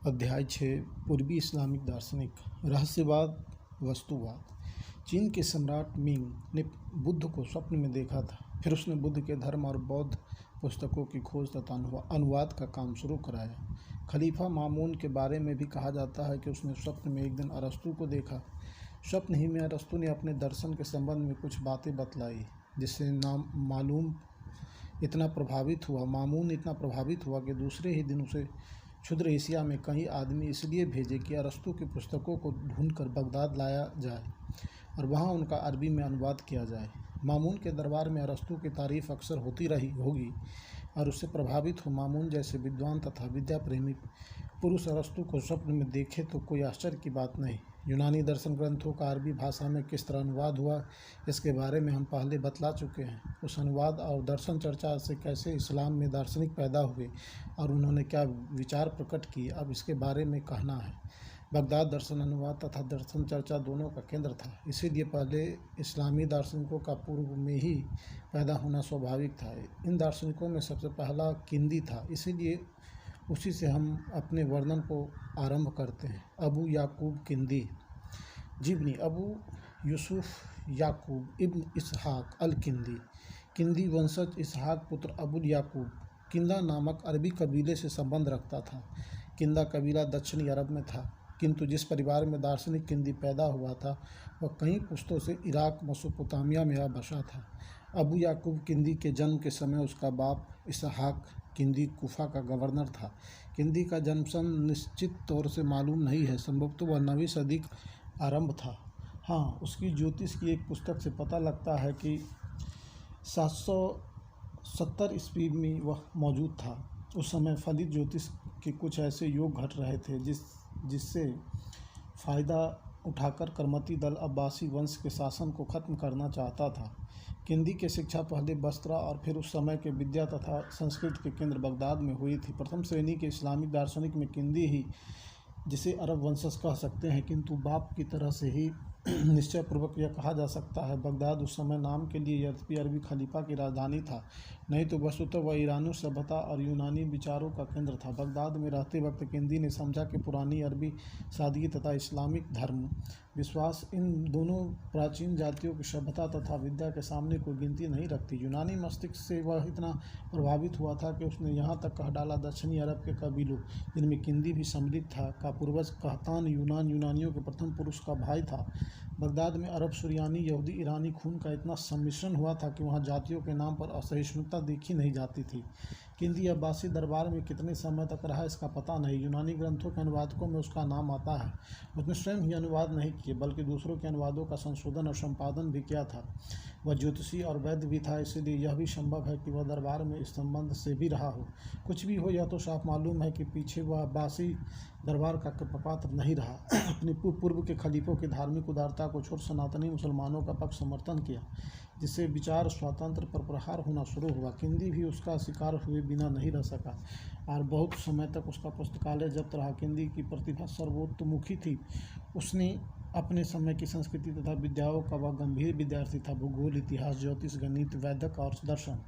अध्याय 6 पूर्वी इस्लामिक दार्शनिक रहस्यवाद वस्तुवाद। चीन के सम्राट मिंग ने बुद्ध को स्वप्न में देखा था। फिर उसने बुद्ध के धर्म और बौद्ध पुस्तकों की खोज तथा अनुवाद का काम शुरू कराया। खलीफा मामून के बारे में भी कहा जाता है कि उसने स्वप्न में एक दिन अरस्तु को देखा। स्वप्न ही में अरस्तु ने अपने दर्शन के संबंध में कुछ बातें बतलाई, जिससे मामून इतना प्रभावित हुआ कि दूसरे ही दिन उसे क्षुद्र एशिया में कई आदमी इसलिए भेजे कि अरस्तु की पुस्तकों को ढूंढकर बगदाद लाया जाए और वहां उनका अरबी में अनुवाद किया जाए। मामून के दरबार में अरस्तु की तारीफ अक्सर होती रही होगी और उससे प्रभावित हो मामून जैसे विद्वान तथा विद्या प्रेमी पुरुष अरस्तु को स्वप्न में देखे तो कोई आश्चर्य की बात नहीं। यूनानी दर्शन ग्रंथों का अरबी भाषा में किस तरह अनुवाद हुआ, इसके बारे में हम पहले बतला चुके हैं। उस अनुवाद और दर्शन चर्चा से कैसे इस्लाम में दार्शनिक पैदा हुए और उन्होंने क्या विचार प्रकट किए, अब इसके बारे में कहना है। बगदाद दर्शन अनुवाद तथा दर्शन चर्चा दोनों का केंद्र था, इसीलिए पहले इस्लामी दार्शनिकों का पूर्व में ही पैदा होना स्वाभाविक था। इन दार्शनिकों में सबसे पहला किंदी था, इसीलिए उसी से हम अपने वर्णन को आरंभ करते हैं। अबू याकूब किंदी जिब्नी अबू यूसुफ याकूब इब्न इसहाक अल किंदी। किंदी वंशज इसहाक पुत्र अबुल याकूब किंदा नामक अरबी कबीले से संबंध रखता था। किंदा कबीला दक्षिणी अरब में था, किंतु जिस परिवार में दार्शनिक किंदी पैदा हुआ था वह कई पुश्तों से इराक मेसोपोटामिया में बसा था। अबू याकूब किंदी के जन्म के समय उसका बाप इसहाक किंदी कुफा का गवर्नर था। किंदी का जन्म सन निश्चित तौर से मालूम नहीं है, संभवतः वह 9वीं सदी का आरंभ था। हाँ, उसकी ज्योतिष की एक पुस्तक से पता लगता है कि 770 ईस्वी में वह मौजूद था। उस समय फलित ज्योतिष के कुछ ऐसे योग घट रहे थे जिससे फ़ायदा उठाकर करमती दल अब्बासी वंश के शासन को ख़त्म करना चाहता था। किंदी की शिक्षा पहले बस्रा और फिर उस समय के विद्या तथा संस्कृत के केंद्र बगदाद में हुई थी। प्रथम श्रेणी के इस्लामिक दार्शनिक में किंदी ही, जिसे अरब वंशज कह सकते हैं, किंतु बाप की तरह से ही निश्चयपूर्वक यह कहा जा सकता है। बगदाद उस समय नाम के लिए यद्यपि अरबी खलीफा की राजधानी था, नहीं तो वस्तुतः वह ईरानी सभ्यता और यूनानी विचारों का केंद्र था। बगदाद में रहते वक्त किंदी ने समझा कि पुरानी अरबी सादगी तथा इस्लामिक धर्म विश्वास इन दोनों प्राचीन जातियों की सभ्यता तथा विद्या के सामने कोई गिनती नहीं रखती। यूनानी मस्तिष्क से वह इतना प्रभावित हुआ था कि उसने यहाँ तक कह डाला दक्षिणी अरब के कबीलों, जिनमें किंदी भी सम्मिलित था, का पूर्वज कहतान यूनानियों के प्रथम पुरुष का भाई था। बगदाद में अरब, सुरियानी, यहूदी, ईरानी खून का इतना सम्मिश्रण हुआ था कि वहाँ जातियों के नाम पर असहिष्णुता देखी नहीं जाती थी। किंदी अब्बासी दरबार में कितने समय तक रहा इसका पता नहीं। यूनानी ग्रंथों के अनुवादकों में उसका नाम आता है। उसने स्वयं ही अनुवाद नहीं किए बल्कि दूसरों के अनुवादों का संशोधन और संपादन भी किया था। वह ज्योतिषी और वैद्य भी था, इसलिए यह भी संभव है कि वह दरबार में इस संबंध से भी रहा हो। कुछ भी हो, यह तो साफ मालूम है कि पीछे वह अब्बासी दरबार का पात्र नहीं रहा। अपने पूर्व के खलीफों की धार्मिक उदारता को छोड़ सनातनी मुसलमानों का पक्ष समर्थन किया, जिससे विचार स्वातंत्र्य पर प्रहार होना शुरू हुआ। किंदी भी उसका शिकार हुए बिना नहीं रह सका और बहुत समय तक उसका पुस्तकालय जब्त रहा। किंदी की प्रतिभा सर्वतोमुखी थी। उसने अपने समय की संस्कृति तथा विद्याओं का वह गंभीर विद्यार्थी था। भूगोल, इतिहास, ज्योतिष, गणित, वैदिक और दर्शन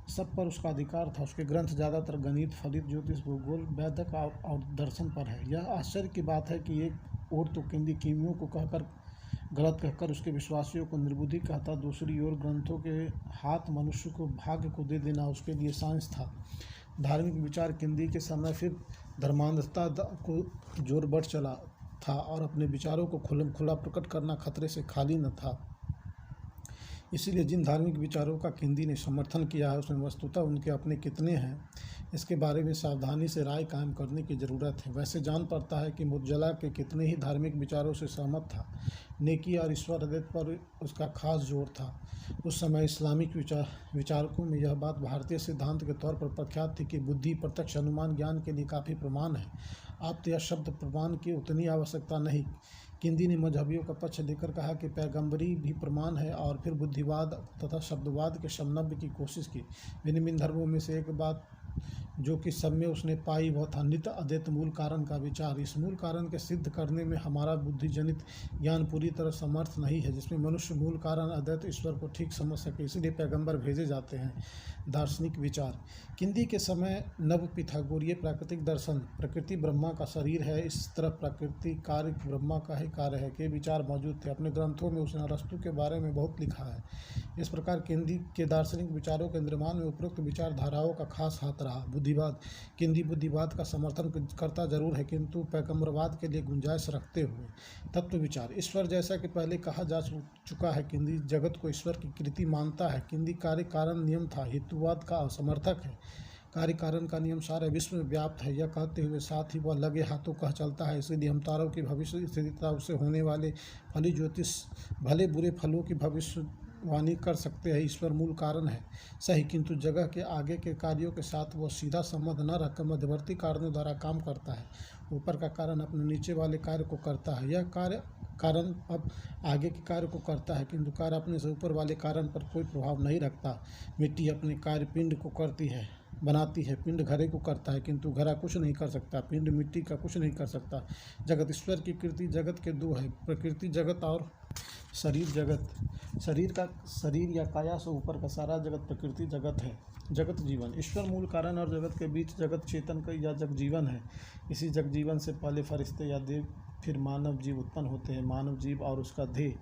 सब पर उसका अधिकार था। उसके ग्रंथ ज़्यादातर गणित, फलित ज्योतिष, भूगोल, वैदिक और दर्शन पर है। यह आश्चर्य की बात है कि एक ओर तो किंदी कीमियों को गलत कहकर उसके विश्वासियों को निर्बुद्धि कहता, दूसरी ओर ग्रंथों के हाथ मनुष्य को भाग्य को दे देना उसके लिए साइंस था। धार्मिक विचार किंदी के समय फिर धर्मांधता को जोर बढ़ चला था और अपने विचारों को खुला प्रकट करना खतरे से खाली न था। इसीलिए जिन धार्मिक विचारों का किंदी ने समर्थन किया है उसमें वस्तुतः उनके अपने कितने हैं, इसके बारे में सावधानी से राय कायम करने की ज़रूरत है। वैसे जान पड़ता है कि मुर्तज़िला के कितने ही धार्मिक विचारों से सहमत था। नेकी और ईश्वर अद्वैत पर उसका खास जोर था। उस समय इस्लामिक विचारकों में यह बात भारतीय सिद्धांत के तौर पर प्रख्यात थी कि बुद्धि प्रत्यक्ष अनुमान ज्ञान के लिए काफ़ी प्रमाण है। आप तो यह शब्द प्रमाण की उतनी आवश्यकता नहीं। किंदी ने मजहबियों का पक्ष लेकर कहा कि पैगंबरी भी प्रमाण है और फिर बुद्धिवाद तथा शब्दवाद के समन्वय की कोशिश की। भिन्न धर्मों में से एक बात जो कि सब में उसने पाई वह था नित्य अद्वैत मूल कारण का विचार। इस मूल कारण के सिद्ध करने में हमारा बुद्धिजनित ज्ञान पूरी तरह समर्थ नहीं है, जिसमें मनुष्य मूल कारण अद्वैत ईश्वर को ठीक समझ सके, इसलिए पैगंबर भेजे जाते हैं। दार्शनिक विचार। किंदी के समय नव पिथागोरीय प्राकृतिक दर्शन प्रकृति ब्रह्मा का शरीर है, इस तरह प्रकृति कार्य ब्रह्मा का ही कार्य है के विचार मौजूद थे। अपने ग्रंथों में उसने अरस्तु के बारे में बहुत लिखा है। इस प्रकार किंदी के दार्शनिक विचारों के निर्माण में उपरोक्त विचारधाराओं का खास हाथ रहा। बुद्धिवाद। किंदी बुद्धिवाद का समर्थन करता जरूर है, किंतु पैगंबरवाद के लिए गुंजाइश रखते हुए। तत्व विचार। ईश्वर जैसा कि पहले कहा जा चुका है, किंदी जगत को ईश्वर की कृति मानता है। किंदी कार्य कारण नियम था, हेतुवाद का समर्थक है। कार्य कारण का नियम सारे विश्व में व्याप्त है, यह कहते हुए साथ ही वह लगे हाथों कह चलता है। इसीलिए हम तारों की भविष्य स्थिरता, उससे होने वाले फली ज्योतिष भले बुरे फलों की भविष्यवाणी कर सकते हैं। ईश्वर मूल कारण है सही, किंतु जगह के आगे के कार्यों के साथ वह सीधा संबंध न रखकर मध्यवर्ती कारणों द्वारा काम करता है। ऊपर का कारण अपने नीचे वाले कार्य को करता है, यह कार्य कारण अब आगे के कार्य को करता है, किंतु कार्य अपने से ऊपर वाले कारण पर कोई प्रभाव नहीं रखता। मिट्टी अपने कार्य पिंड को करती है, बनाती है, पिंड घड़े को करता है, किंतु घड़ा कुछ नहीं कर सकता, पिंड मिट्टी का कुछ नहीं कर सकता। जगत ईश्वर की कृति जगत के दो है, प्रकृति जगत और शरीर जगत। शरीर या काया से ऊपर का सारा जगत प्रकृति जगत है। जगत जीवन। ईश्वर मूल कारण और जगत के बीच जगत चेतन का या जग जीवन है। इसी जग जीवन से पहले फरिश्ते या देव, फिर मानव जीव उत्पन्न होते हैं। मानव जीव और उसका ध्येय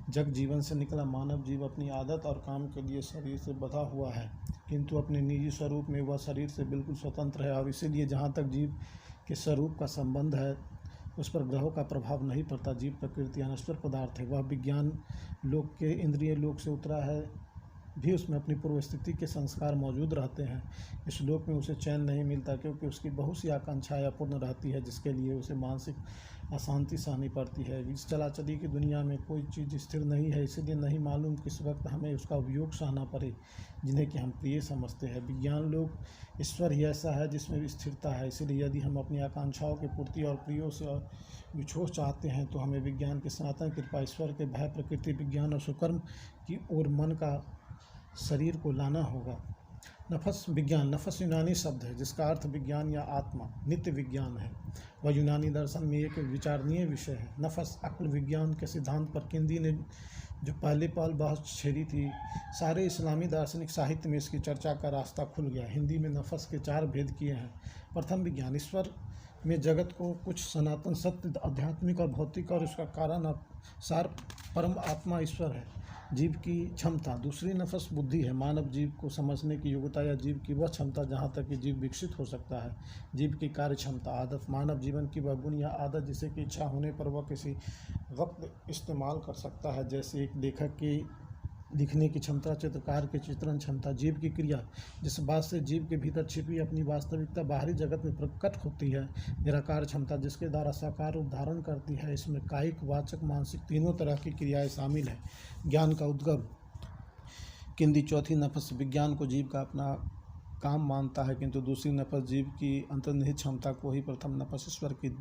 जग जीवन से निकला। मानव जीव अपनी आदत और काम के लिए शरीर से बंधा हुआ है, किंतु अपने निजी स्वरूप में वह शरीर से बिल्कुल स्वतंत्र है, और इसीलिए जहाँ तक जीव के स्वरूप का संबंध है उस पर ग्रहों का प्रभाव नहीं पड़ता। जीव प्रकृति अनश्वर पदार्थ है। वह विज्ञान लोक के इंद्रिय लोक से उतरा है, भी उसमें अपनी पूर्व स्थिति के संस्कार मौजूद रहते हैं। इस लोक में उसे चैन नहीं मिलता, क्योंकि उसकी बहुत सी आकांक्षाएं अपूर्ण रहती है, जिसके लिए उसे मानसिक अशांति सहनी पड़ती है। इस चलाचली की दुनिया में कोई चीज़ स्थिर नहीं है, इसीलिए नहीं मालूम किस वक्त हमें उसका उपयोग सहना पड़े, जिन्हें कि हम प्रिय समझते हैं। विज्ञान लोक ईश्वर ही ऐसा है जिसमें स्थिरता है, इसलिए यदि हम अपनी आकांक्षाओं की पूर्ति और प्रियों से विछोह चाहते हैं तो हमें विज्ञान की सनातन कृपा, ईश्वर के भय, प्रकृति विज्ञान और सुकर्म की ओर मन का शरीर को लाना होगा। नफस विज्ञान। नफस यूनानी शब्द है जिसका अर्थ विज्ञान या आत्मा, नित्य विज्ञान है। वह यूनानी दर्शन में एक विचारणीय विषय है। नफस अक्ल विज्ञान के सिद्धांत पर किंदी ने जो पहले पहल बहस छेड़ी थी, सारे इस्लामी दार्शनिक साहित्य में इसकी चर्चा का रास्ता खुल गया। हिंदी में नफस के 4 भेद किए हैं। प्रथम विज्ञान। ईश्वर में जगत को कुछ सनातन सत्य आध्यात्मिक और भौतिक और उसका कारण और सार परम आत्मा ईश्वर है। जीव की क्षमता। दूसरी नफस बुद्धि है, मानव जीव को समझने की योग्यता या जीव की वह क्षमता जहाँ तक कि जीव विकसित हो सकता है। जीव की कार्य क्षमता। आदत। मानव जीवन की वह गुण या आदत जिसे कि इच्छा होने पर वह किसी वक्त इस्तेमाल कर सकता है, जैसे एक लेखक की लिखने की क्षमता, चित्रकार की चित्रण क्षमता। जीव की क्रिया। जिस बात से जीव के भीतर छिपी अपनी वास्तविकता बाहरी जगत में प्रकट होती है। निराकार क्षमता जिसके द्वारा साकार रूप धारण करती है। इसमें कायिक, वाचक, मानसिक तीनों तरह की क्रियाएं शामिल है। ज्ञान का उद्गम। किंदी चौथी नफस विज्ञान को जीव का अपना काम मानता है, किंतु दूसरी नफस जीव की अंतर्निहित क्षमता को ही प्रथम नफस ईश्वर की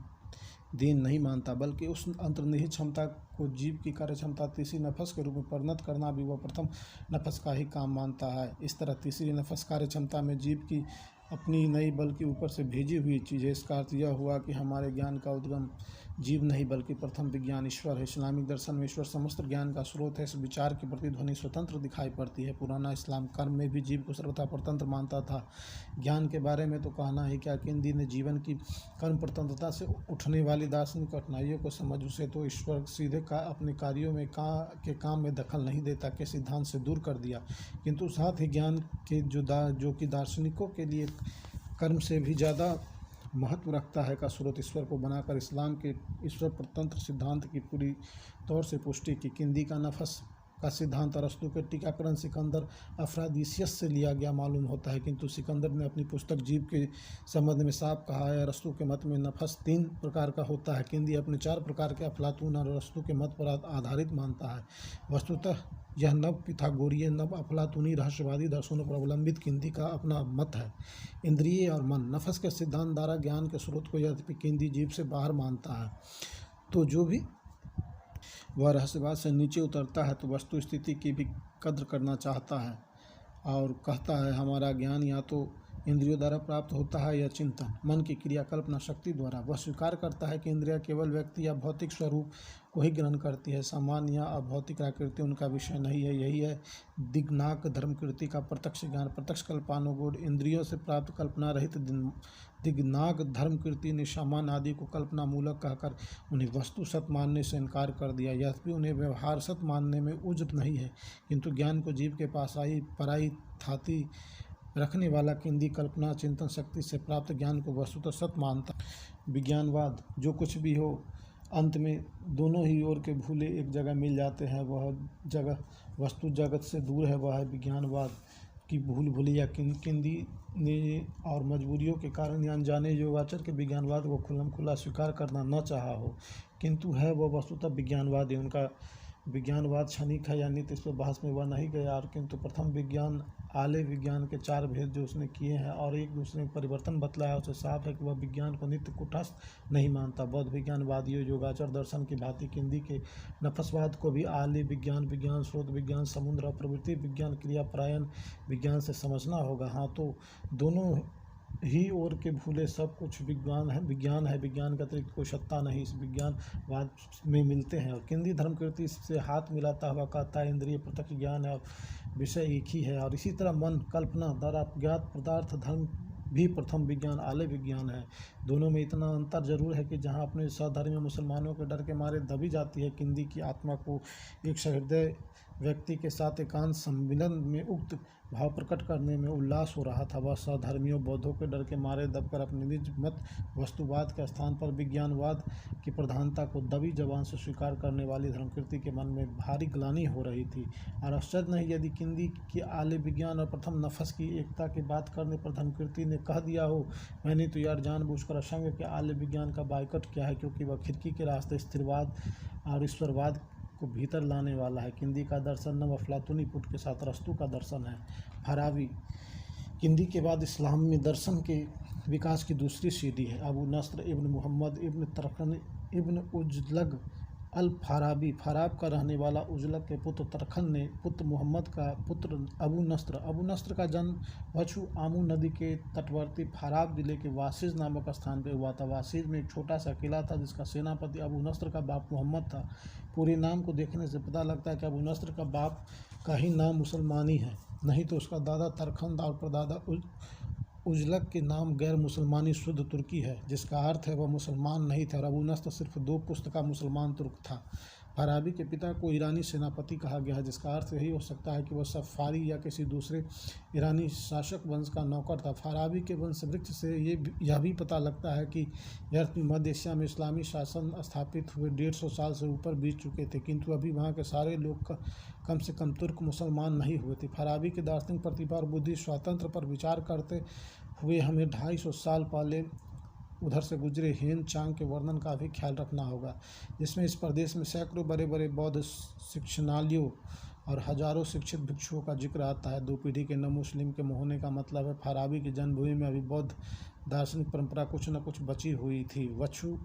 देन नहीं मानता, बल्कि उस अंतर्निहित क्षमता को जीव की कार्य क्षमता तीसरी नफस के रूप में परिणत करना भी वह प्रथम नफस का ही काम मानता है। इस तरह तीसरी नफस कार्य क्षमता में जीव की अपनी नहीं बल्कि ऊपर से भेजी हुई चीज़ है। इसका अर्थ यह हुआ कि हमारे ज्ञान का उद्गम जीव नहीं बल्कि प्रथम विज्ञान ईश्वर है। इस्लामिक दर्शन में ईश्वर समस्त ज्ञान का स्रोत है। इस विचार की प्रतिध्वनि स्वतंत्र दिखाई पड़ती है। पुराना इस्लाम कर्म में भी जीव को सर्वथा स्वतंत्र मानता था। ज्ञान के बारे में तो कहना है क्या, किंदी ने जीवन की कर्म स्वतंत्रता से उठने वाली दार्शनिक कठिनाइयों को समझ उसे तो ईश्वर सीधे अपने कार्यों में काम में दखल नहीं देता के सिद्धांत से दूर कर दिया, किंतु साथ ही ज्ञान के जो कि दार्शनिकों के लिए कर्म से भी ज़्यादा महत्व रखता है का स्रोत ईश्वर को बनाकर इस्लाम के ईश्वर परतंत्र सिद्धांत की पूरी तौर से पुष्टि की। किंदी का नफस का सिद्धांत अरस्तु के टीकाकरण सिकंदर अफ्रादीसियस से लिया गया मालूम होता है, किंतु सिकंदर ने अपनी पुस्तक जीव के संबंध में साफ कहा है। अरस्तु के मत में नफस 3 प्रकार का होता है। किंदी अपने 4 प्रकार के अफलातून और अरस्तु के मत पर आधारित मानता है। वस्तुतः यह नव पिथागोरीय नव अफलातूनी रहस्यवादी दर्शनों पर अवलंबित किंदी का अपना मत है। इंद्रिय और मन। नफस के सिद्धांत द्वारा ज्ञान के स्रोत को यद्यपि किंदी जीव से बाहर मानता है, तो जो भी वह रहस्यवाद से नीचे उतरता है तो वस्तु स्थिति की भी कद्र करना चाहता है और कहता है हमारा ज्ञान या तो इंद्रियों द्वारा प्राप्त होता है यह चिंतन मन की क्रिया कल्पना शक्ति द्वारा। वह स्वीकार करता है कि इंद्रिया केवल व्यक्ति या भौतिक स्वरूप को ही ग्रहण करती है, सामान्य या अभौतिक आकृति उनका विषय नहीं है। यही है दिग्नाक धर्मकृति का प्रत्यक्ष ज्ञान। प्रत्यक्ष कल्पानुगुण इंद्रियों से प्राप्त कल्पना रहित दिग्नाक धर्मकृति ने सामान्य आदि को कल्पना मूलक कहकर उन्हें वस्तु सत मानने से इनकार कर दिया। यद्यपि उन्हें व्यवहार सत मानने में उज्र नहीं है, किंतु ज्ञान को जीव के पास पराई थाती रखने वाला किंदी कल्पना चिंतन शक्ति से प्राप्त ज्ञान को वस्तुतः सत मानता। विज्ञानवाद जो कुछ भी हो, अंत में दोनों ही ओर के भूले एक जगह मिल जाते हैं। वह जगह वस्तु जगत से दूर है, वह है विज्ञानवाद की भूल भुलैया। किंदी ने और मजबूरियों के कारण या अनजाने योगाचर के विज्ञानवाद को खुल्लम खुला स्वीकार करना न चाहा हो, किंतु है वह वस्तुतः विज्ञानवाद है। उनका विज्ञानवाद क्षणिक है या नित्य, इस पर बहस में वह नहीं गया। और किंतु प्रथम विज्ञान आले विज्ञान के चार भेद जो उसने किए हैं और एक दूसरे में परिवर्तन बतलाया, उसे साफ है कि वह विज्ञान को नित्य कुटस्थ नहीं मानता। बौद्ध विज्ञानवादियों योगाचर दर्शन की भांति किंदी के नफसवाद को भी आले विज्ञान, विज्ञान स्रोत विज्ञान, समुद्र और प्रवृत्ति विज्ञान, क्रियापरायण विज्ञान से समझना होगा। हाँ, तो दोनों ही ओर के भूले सब कुछ विज्ञान है। विज्ञान के अतिरिक्त कोई सत्ता नहीं, इस विज्ञानवाद में मिलते हैं। और किंदी धर्मकृति से हाथ मिलाता हुआ कहता है इंद्रिय प्रत्यक्ष ज्ञान है और विषय एक ही है। और इसी तरह मन कल्पना द्वारा ज्ञात पदार्थ धर्म भी प्रथम विज्ञान आले विज्ञान है। दोनों में इतना अंतर जरूर है कि जहाँ अपने सहधर्मी मुसलमानों के डर के मारे दबी जाती है, किंदी की आत्मा को एक सहृदय व्यक्ति के साथ एकांत सम्मिलन में उक्त भाव प्रकट करने में उल्लास हो रहा था। वह सहधर्मियों बौद्धों के डर के मारे दबकर अपने निज मत वस्तुवाद के स्थान पर विज्ञानवाद की प्रधानता को दबी जबान से स्वीकार करने वाली धर्मकृति के मन में भारी ग्लानि हो रही थी। और आश्चर्य नहीं यदि किंदी की आले विज्ञान और प्रथम नफस की एकता की बात करने पर धर्मकृति ने कह दिया हो, मैंने तो यार जानबूझकर असंग के आले विज्ञान का बाइकट किया है, क्योंकि वह खिड़की के रास्ते स्थिरवाद और ईश्वरवाद को भीतर लाने वाला है। किंदी का दर्शन नव अफलातूनी पुट के साथ अरस्तू का दर्शन है। फरावी किंदी के बाद इस्लाम में दर्शन के विकास की दूसरी सीढ़ी है। अबू नस्र इब्न मुहम्मद इब्न तरखन इब्न उजलग अल फाराबी, फराब का रहने वाला उजलग के पुत्र तरखन ने पुत्र मुहम्मद का पुत्र अबू नस्र का जन्म वछु आमू नदी के तटवर्ती फराब जिले के वासिज नामक स्थान पर हुआ था। वासिज में एक छोटा सा किला था जिसका सेनापति अबू नस्र का बाप मोहम्मद था। पूरे नाम को देखने से पता लगता है कि अबू नस्र का बाप का ही नाम मुसलमानी है, नहीं तो उसका दादा तरखन और परदादा उजलग के नाम गैर मुसलमानी शुद्ध तुर्की है, जिसका अर्थ है वह मुसलमान नहीं था। और अबू नस्र सिर्फ 2 पुश्त का मुसलमान तुर्क था। फराबी के पिता को ईरानी सेनापति कहा गया है, जिसका अर्थ यही हो सकता है कि वह सफ़ारी या किसी दूसरे ईरानी शासक वंश का नौकर था। फराबी के वंश वृक्ष से यह भी पता लगता है कि मध्य एशिया में इस्लामी शासन स्थापित हुए 150 साल से ऊपर बीत चुके थे, किंतु अभी वहाँ के सारे लोग कम से कम तुर्क मुसलमान नहीं हुए थे। फराबी की दार्शनिक प्रतिभा और बुद्धि स्वातंत्र पर विचार करते हुए हमें 250 साल पहले उधर से गुजरे हेन चांग के वर्णन का भी ख्याल रखना होगा, जिसमें इस प्रदेश में सैकड़ों बड़े बड़े बौद्ध शिक्षणालयों और हजारों शिक्षित भिक्षुओं का जिक्र आता है। 2 पीढ़ी के न मुस्लिम के होने का मतलब है फराबी की जन्मभूमि में अभी बौद्ध दार्शनिक परंपरा कुछ न कुछ बची हुई थी। वछु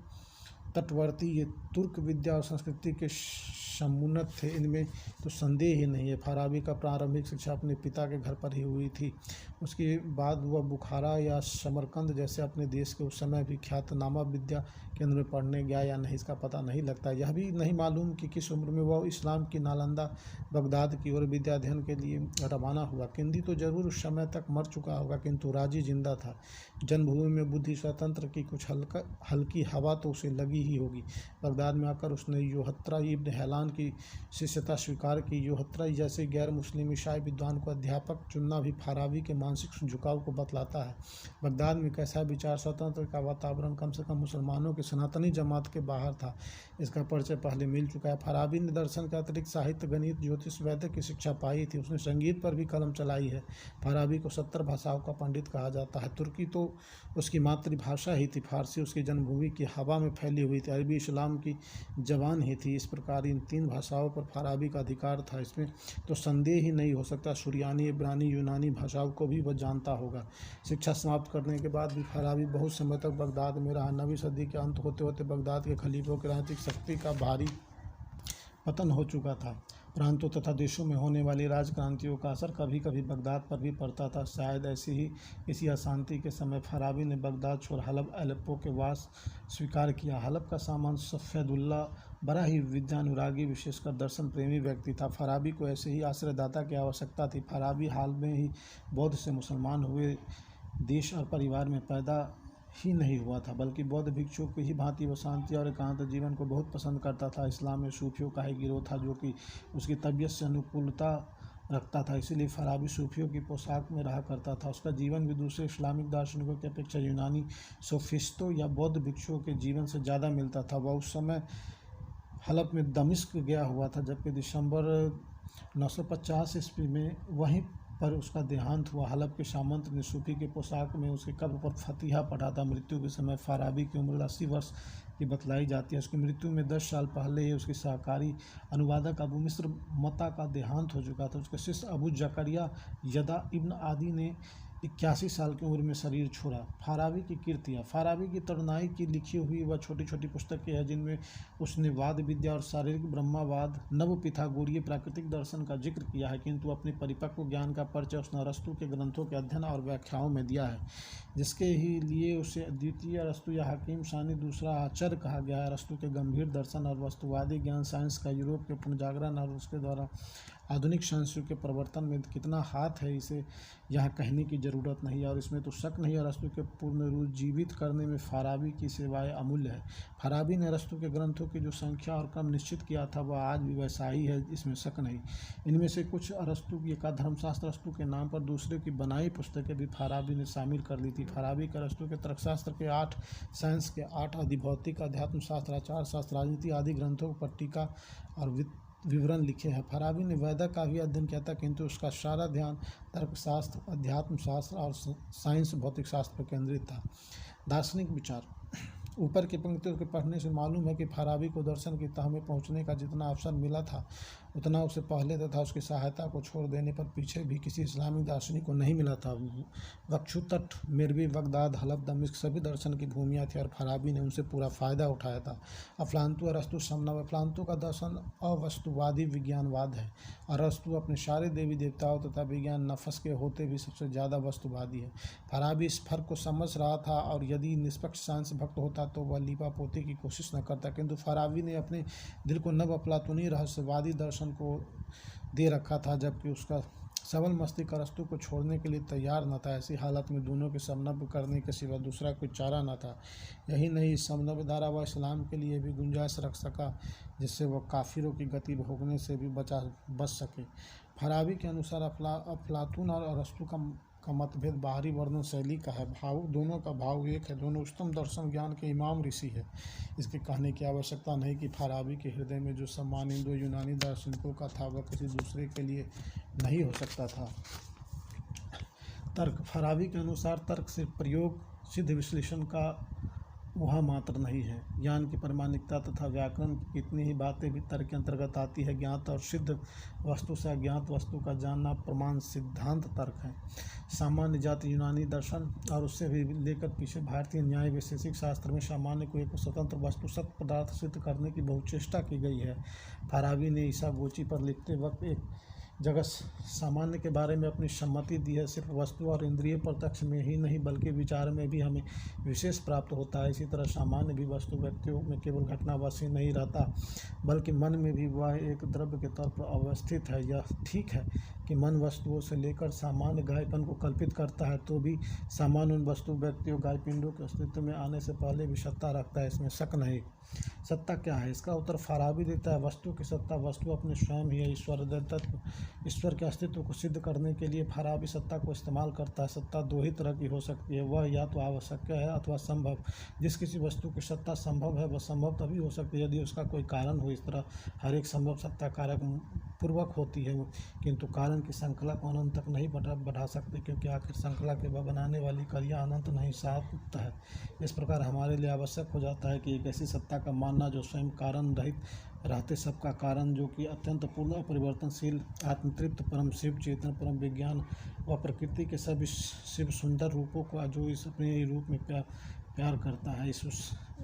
तटवर्ती ये तुर्क विद्या और संस्कृति के समुन्नत थे, इनमें तो संदेह ही नहीं है। फराबी का प्रारंभिक शिक्षा अपने पिता के घर पर ही हुई थी। उसके बाद वह बुखारा या समरकंद जैसे अपने देश के उस समय भी ख्यातनामा विद्या केंद्र में पढ़ने गया या नहीं, इसका पता नहीं लगता। यह भी नहीं मालूम कि किस उम्र में वह इस्लाम की नालंदा बगदाद की ओर विद्या अध्ययन के लिए रवाना हुआ। किंदी तो जरूर उस समय तक मर चुका होगा, किंतु राजी जिंदा था। जन्मभूमि में बुद्धि स्वतंत्र की कुछ हल्की हवा तो उसे लगी ही होगी। बगदाद में आकर उसने योहत्रा इब्न हैलान की शिष्यता स्वीकार की। योहत्रा जैसे गैर मुस्लिम ईसाई विद्वान को अध्यापक चुनना भी फराबी के मानसिक झुकाव को बतलाता है। बगदाद में कैसा विचार स्वतंत्र का वातावरण कम से कम मुसलमानों की सनातनी जमात के बाहर था, इसका परिचय पहले मिल चुका है। फराबी ने दर्शन के अतिरिक्त साहित्य, गणित, ज्योतिष, वैद्य की शिक्षा पाई थी। उसने संगीत पर भी कलम चलाई है। फराबी को 70 भाषाओं का पंडित कहा जाता है। तुर्की तो उसकी मातृभाषा ही थी, फारसी उसकी जन्मभूमि की हवा में फैली हुई थी, अरबी इस्लाम की जबान ही थी। इस प्रकार इन 3 भाषाओं पर फराबी का अधिकार था, इसमें तो संदेह ही नहीं हो सकता। सुरियानी, इब्रानी, यूनानी भाषाओं को भी वह जानता होगा। शिक्षा समाप्त करने के बाद भी फराबी बहुत समय तक बगदाद में रहा। 9वीं सदी के अंत होते होते बगदाद के खलीफों की राजनीतिक शक्ति का भारी पतन हो चुका था। प्रांतों तथा देशों में होने वाली राजक्रांतियों का असर कभी कभी बगदाद पर भी पड़ता था। शायद ऐसी ही किसी अशांति के समय फाराबी ने बगदाद छोड़ हलब एलेप्पो के वास स्वीकार किया। हलब का सामान सफ़ेदुल्ला बड़ा ही विद्यानुरागी, विशेषकर दर्शन प्रेमी व्यक्ति था। फाराबी को ऐसे ही आश्रयदाता की आवश्यकता थी। फाराबी हाल में ही बौद्ध से मुसलमान हुए देश और परिवार में पैदा ही नहीं हुआ था, बल्कि बौद्ध भिक्षुओं की ही भांति वो शांति और एकांत जीवन को बहुत पसंद करता था। इस्लाम में सूफियों का ही गिरोह था जो कि उसकी तबीयत से अनुकूलता रखता था, इसीलिए फाराबी सूफियों की पोशाक में रहा करता था। उसका जीवन भी दूसरे इस्लामिक दार्शनिकों की अपेक्षा यूनानी सोफिस्टों या बौद्ध भिक्षुओं के जीवन से ज़्यादा मिलता था। वह उस समय हलब में दमिश्क गया हुआ था, जबकि दिसंबर 950 ईस्वी में वहीं पर उसका देहांत हुआ। हलब के सामंत ने सूफी के पोशाक में उसके कब्र पर फतिहा पढ़ा था। मृत्यु के समय फाराबी की उम्र 80 वर्ष की बतलाई जाती है। उसकी मृत्यु में 10 साल पहले ही उसके सहकारी अनुवादक अबू मिस्र मता का देहांत हो चुका था। उसके शिष्य अबू जकरिया यदा इब्न आदि ने 81 साल की उम्र में शरीर छोड़ा। फाराबी की कीर्तियाँ। फाराबी की तरुणाई की लिखी हुई वह छोटी छोटी पुस्तकें हैं जिनमें उसने वाद विद्या और शारीरिक ब्रह्मवाद, नव पिथागोरीय प्राकृतिक दर्शन का जिक्र किया है, किंतु अपने परिपक्व ज्ञान का परिचय उसने अरस्तु के ग्रंथों के अध्ययन और व्याख्याओं में दिया है, जिसके ही लिए उसे द्वितीय अरस्तु या हकीम सानी दूसरा आचार्य कहा गया है। अरस्तु के गंभीर दर्शन और वस्तुवादी ज्ञान साइंस का यूरोप के पुनर्जागरण और उसके द्वारा आधुनिक संस्कृति के प्रवर्तन में कितना हाथ है, इसे यहाँ कहने की ज़रूरत नहीं है और इसमें तो शक नहीं है। अरस्तु के पुनरुज्जीवित करने में फाराबी की सेवाएं अमूल्य है। फाराबी ने अरस्तु के ग्रंथों की जो संख्या और क्रम निश्चित किया था वह आज भी वैसा ही है, इसमें शक नहीं। इनमें से कुछ अरस्तु की का धर्मशास्त्र अरस्तु के नाम पर दूसरे की बनाई पुस्तकें भी फाराबी ने शामिल कर ली थी। फाराबी के अरस्तु के तर्कशास्त्र के 8, साइंस के 8, अधिभौतिक, अध्यात्म शास्त्र, आचार शास्त्र, राजनीति आदि ग्रंथों पर टीका और विवरण लिखे हैं। फाराबी ने वैदिक का भी अध्ययन किया था, किंतु उसका सारा ध्यान तर्कशास्त्र, अध्यात्म शास्त्र और साइंस भौतिक शास्त्र पर केंद्रित था। दार्शनिक विचार। ऊपर की पंक्तियों के पढ़ने से मालूम है कि फाराबी को दर्शन की तह में पहुंचने का जितना अवसर मिला था उतना उसे पहले तथा उसकी सहायता को छोड़ देने पर पीछे भी किसी इस्लामिक दार्शनिक को नहीं मिला था। वक्षुतट, मिरवी, बगदाद, हलब, दमिश्क सभी दर्शन की भूमियाँ थी और फाराबी ने उनसे पूरा फ़ायदा उठाया था। अफलातून और अरस्तु समन्वय। अफलातून का दर्शन अवस्तुवादी विज्ञानवाद है और अरस्तु अपने सारे देवी देवताओं तथा विज्ञान नफस के होते भी सबसे ज़्यादा वस्तुवादी है। फाराबी इस फर्क को समझ रहा था और यदि निष्पक्ष साइंस भक्त होता तो वह लिपापोती की कोशिश न करता, किंतु फाराबी ने अपने दिल को नव अफलातूनी रहस्यवादी दर्शन को दे रखा था, जबकि उसका सबल मस्तिष्क अरस्तु को छोड़ने के लिए तैयार न था। ऐसी हालत में दोनों के समन्वय करने के सिवा दूसरा कोई चारा न था। यही नहीं, इस समन्वय द्वारा वह इस्लाम के लिए भी गुंजाइश रख सका जिससे वह काफिरों की गति भोगने से भी बच सके। फाराबी के अनुसार अफलातून और अरस्तु का मतभेद बाहरी वर्णन शैली का है। दोनों का भाव एक है। दोनों उच्चतम दर्शन ज्ञान के इमाम ऋषि है। इसके कहने की आवश्यकता नहीं कि फाराबी के हृदय में जो सम्मान इन दो यूनानी दार्शनिकों का था वह किसी दूसरे के लिए नहीं हो सकता था। तर्क। फाराबी के अनुसार तर्क सिर्फ प्रयोग सिद्ध विश्लेषण का वह मात्र नहीं है। ज्ञान की प्रामाणिकता तथा व्याकरण की कितनी ही बातें भी तर्क के अंतर्गत आती है। ज्ञात और सिद्ध वस्तु से अज्ञात वस्तु का जानना प्रमाण सिद्धांत तर्क है। सामान्य जाति यूनानी दर्शन और उससे भी लेकर पीछे भारतीय न्याय वैशेषिक शास्त्र में सामान्य को एक स्वतंत्र वस्तु सत्य पदार्थ सिद्ध करने की बहुत चेष्टा की गई है। फाराबी ने ईसा गोची पर लिखते वक्त एक जगह सामान्य के बारे में अपनी सम्मति दी है। सिर्फ वस्तु और इंद्रिय प्रत्यक्ष में ही नहीं बल्कि विचार में भी हमें विशेष प्राप्त होता है। इसी तरह सामान्य भी वस्तु व्यक्तियों में केवल घटनावश ही नहीं रहता बल्कि मन में भी वह एक द्रव्य के तौर पर अवस्थित है। यह ठीक है कि मन वस्तुओं से लेकर सामान्य गायपन को कल्पित करता है, तो भी सामान्य उन वस्तु व्यक्तियों गायपिंडों के अस्तित्व में आने से पहले भी सत्ता रखता है, इसमें शक नहीं। सत्ता क्या है? इसका उत्तर फाराबी देता है, वस्तु की सत्ता। वस्तु अपने स्वयं ही है। ईश्वर के अस्तित्व को सिद्ध करने के लिए फाराबी सत्ता को इस्तेमाल करता है। सत्ता दो ही तरह की हो सकती है, वह या तो आवश्यक है अथवा संभव। जिस किसी वस्तु की सत्ता संभव है वह संभव तभी हो सकती है यदि उसका कोई कारण हो। इस तरह हर एक संभव सत्ता कारक पूर्वक होती है, किंतु कारण की श्रृंखला को अनंत तक नहीं बढ़ा सकते, क्योंकि आखिर श्रृंखला के बनाने वाली क्रिया अनंत नहीं सात है। इस प्रकार हमारे लिए आवश्यक हो जाता है कि एक ऐसी सत्ता का मानना जो स्वयं कारण रहित रहते सबका कारण, जो कि अत्यंत पूर्ण अपरिवर्तनशील, आत्मतृप्त, परम शिव चेतन, परम विज्ञान व प्रकृति के सभी शिव सुंदर रूपों को जो इस अपने रूप में प्यार करता है। इस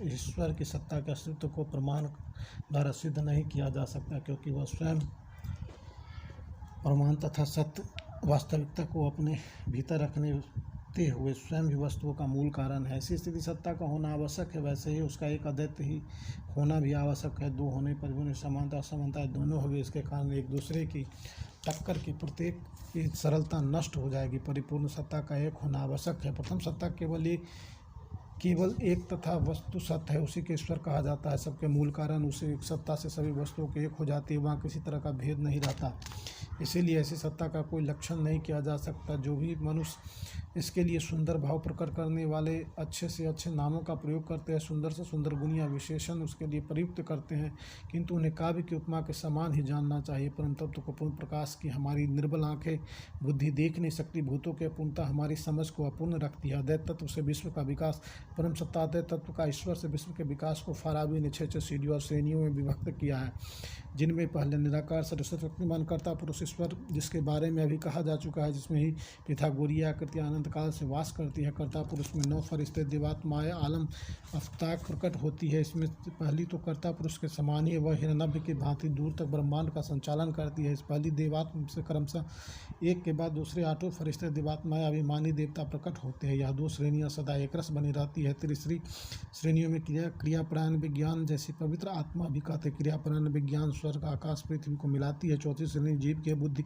ईश्वर की सत्ता के अस्तित्व को प्रमाण द्वारा सिद्ध नहीं किया जा सकता, क्योंकि वह स्वयं प्रमाण तथा सत्य वास्तविकता को अपने भीतर रखते हुए स्वयं भी वस्तुओं का मूल कारण है। ऐसी स्थिति सत्ता का होना आवश्यक है, वैसे ही उसका एक अद्वैत ही होना भी आवश्यक है। दो होने पर भी उन्हें समानता असमानता दोनों होगी। इसके कारण एक दूसरे की टक्कर की प्रत्येक की सरलता नष्ट हो जाएगी। परिपूर्ण सत्ता का एक होना आवश्यक है। प्रथम सत्ता केवल एक तथा वस्तु सत्य है, उसी के ईश्वर कहा जाता है। सबके मूल कारण उसे एक सत्ता से सभी वस्तुओं के एक हो जाती है, वहाँ किसी तरह का भेद नहीं रहता। इसीलिए ऐसी सत्ता का कोई लक्षण नहीं किया जा सकता। जो भी मनुष्य इसके लिए सुंदर भाव प्रकट करने वाले अच्छे से अच्छे नामों का प्रयोग करते हैं, सुंदर से सुंदर गुण या विशेषण उसके लिए प्रयुक्त करते हैं, किंतु उन्हें काव्य की उपमा के समान ही जानना चाहिए। परम तत्व को पूर्ण प्रकाश की हमारी निर्बल आंखें बुद्धि देख नहीं सकती। भूतों के अपूर्णता हमारी समझ को अपूर्ण रखती है। अद्वैत तत्व से विश्व का विकास, परम सत्ता अद्वैत तत्व का ईश्वर से विश्व के विकास को फाराबी ने 6 सीढ़ियों और श्रेणियों में विभक्त किया है, जिनमें पहले निराकार सर्वशक्तिमान कर्ता पुरुष ईश्वर, जिसके बारे में अभी कहा जा चुका है, जिसमें ही पिथागोरीय आकृति अनंत काल से वास करती है। कर्ता पुरुष में 9 फरिश्ते देवात्माएं आलम अफ्ताक प्रकट होती है। इसमें पहली तो कर्ता पुरुष के समान ही वह हिरण्यनाभ की भांति दूर तक ब्रह्मांड का संचालन करती है। इस पहली देवात्म से क्रमशः एक के बाद दूसरे 8 फरिश्ते देवात्माएं अभिमानी देवता प्रकट होते हैं। यह 2 श्रेणियां सदा एक रस बनी रहती है। तीसरी श्रेणियों में क्रियापरायण विज्ञान जैसी पवित्र आत्मा भी कहते। क्रियापरायण विज्ञान स्वर्ग आकाश पृथ्वी को मिलाती है। चौथी श्रेणी जीव की बुद्धि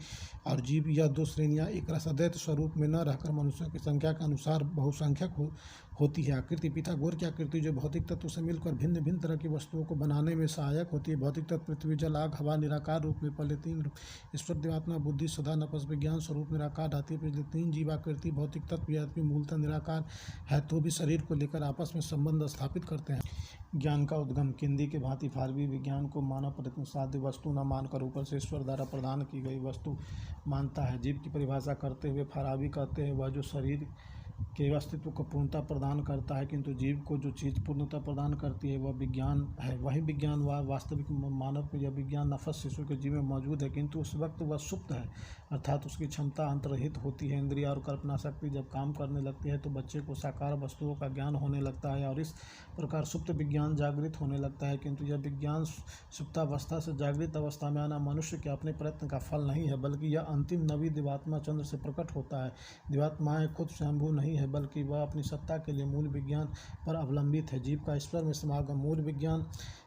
और जीव। यह 2 श्रेणियां एक रस अद्वैत स्वरूप में न रहकर मनुष्यों की संख्या के अनुसार बहुसंख्यक होती है। आकृति पिथागोर की आकृति जो भौतिक तत्व से मिलकर भिन्न भिन्न तरह की वस्तुओं को बनाने में सहायक होती है। भौतिक तत्व पृथ्वी जल आग हवा निराकार रूप में पहले 3 रूप, ईश्वर देवात्मा बुद्धि सदा नपस विज्ञान स्वरूप निराकार रहती है। पिछले 3 जीवाकृति भौतिक तत्व यद्यपि मूलतः निराकार है तो भी शरीर को लेकर आपस में संबंध स्थापित करते हैं। ज्ञान का उद्गम किंदी के भांति फारवी विज्ञान को मानव प्रयत्न साध्य वस्तु न मानकर ऊपर से ईश्वर द्वारा प्रदान की गई वस्तु मानता है। जीव की परिभाषा करते हुए फारावी कहते हैं वह जो शरीर के अस्तित्व को पूर्णता प्रदान करता है, किंतु जीव को जो चीज़ पूर्णता प्रदान करती है वह विज्ञान है। वही विज्ञान वह वास्तविक मानव को यह विज्ञान नफस शिशु के जीव में मौजूद है, किंतु उस वक्त वह सुप्त है, अर्थात उसकी क्षमता अंतर्हित होती है। इंद्रिय और कल्पना शक्ति जब काम करने लगती है तो बच्चे को साकार वस्तुओं का ज्ञान होने लगता है और इस प्रकार सुप्त विज्ञान जागृत होने लगता है। किंतु यह विज्ञान सुप्तावस्था से जागृत अवस्था में आना मनुष्य के अपने प्रयत्न का फल नहीं है, बल्कि यह अंतिम नवी दिवात्मा चंद्र से प्रकट होता है। दिवात्माएँ खुद स्वयंभू नहीं है, बल्कि वह अपनी सत्ता के लिए मूल विज्ञान पर अवलंबित है। जीव का ईश्वर में समागम मूल विज्ञान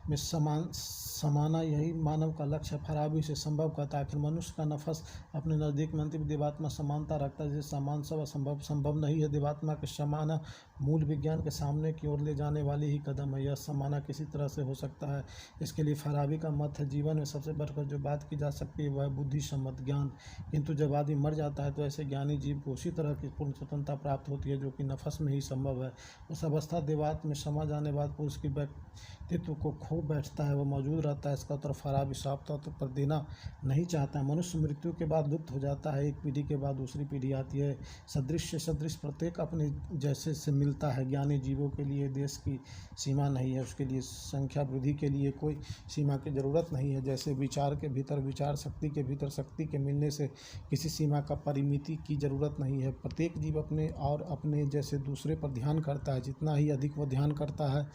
में समाना यही मानव का लक्ष्य फराबी से संभव करता है। आखिर मनुष्य का नफस अपने नज़दीक में अंतिम देवात्मा समानता रखता है, जिसे समान सब संभव नहीं है। देवात्मा के समाना मूल विज्ञान के सामने की ओर ले जाने वाली ही कदम है। यह समाना किसी तरह से हो सकता है, इसके लिए फराबी का मत है। जीवन में सबसे बढ़कर जो बात की जा सकती है वह है बुद्धि सम्मत ज्ञान, किंतु जब आदमी मर जाता है तो ऐसे ज्ञानी जीव को उसी तरह की पूर्ण स्वतंत्रता प्राप्त होती है जो कि नफस में ही संभव है। उस अवस्था देवात्म में समा जाने बाद पुरुष की व्यक्तित्व को खो बैठता है, वह मौजूद रहता है। इसका उत्तर फराबी साफ तौर पर देना नहीं चाहता है। मनुष्य मृत्यु के बाद लुप्त हो जाता है, एक पीढ़ी के बाद दूसरी पीढ़ी आती है। सदृश प्रत्येक अपने जैसे से मिलता है। ज्ञानी जीवों के लिए देश की सीमा नहीं है, उसके लिए संख्या वृद्धि के लिए कोई सीमा की जरूरत नहीं है। जैसे विचार के भीतर विचार, शक्ति के भीतर शक्ति के मिलने से किसी सीमा का परिमिति की जरूरत नहीं है। प्रत्येक जीव अपने और अपने जैसे दूसरे पर ध्यान करता है। जितना ही अधिक वह ध्यान करता है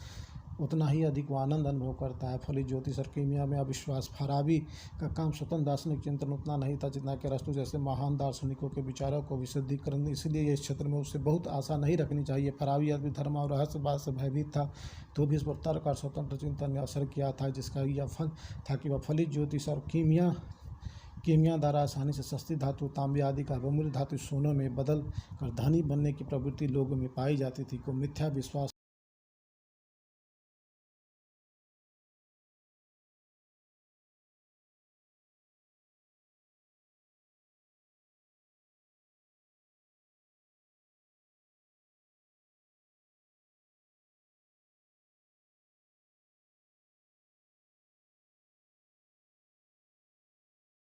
उतना ही अधिक वह आनंद अनुभव करता है। फलित ज्योतिष और कीमिया में अविश्वास। फराबी का काम स्वतंत्र दार्शनिक चिंतन उतना नहीं था जितना कि अरस्तु जैसे महान दार्शनिकों के विचारों को विशुद्धीकरण, इसलिए इस क्षेत्र में उससे बहुत आशा नहीं रखनी चाहिए। फराबी यदि धर्म और रहस्यवाद से भयभीत था तो भी इस पर तर्क और स्वतंत्र चिंतन ने असर किया था, जिसका यह फल था कि वह फलित ज्योतिष और कीमिया द्वारा आसानी से सस्ती धातु तांबे आदि का बहुमूल्य धातु सोनों में बदल कर धनी बनने की प्रवृत्ति लोगों में पाई जाती थी, को मिथ्या विश्वास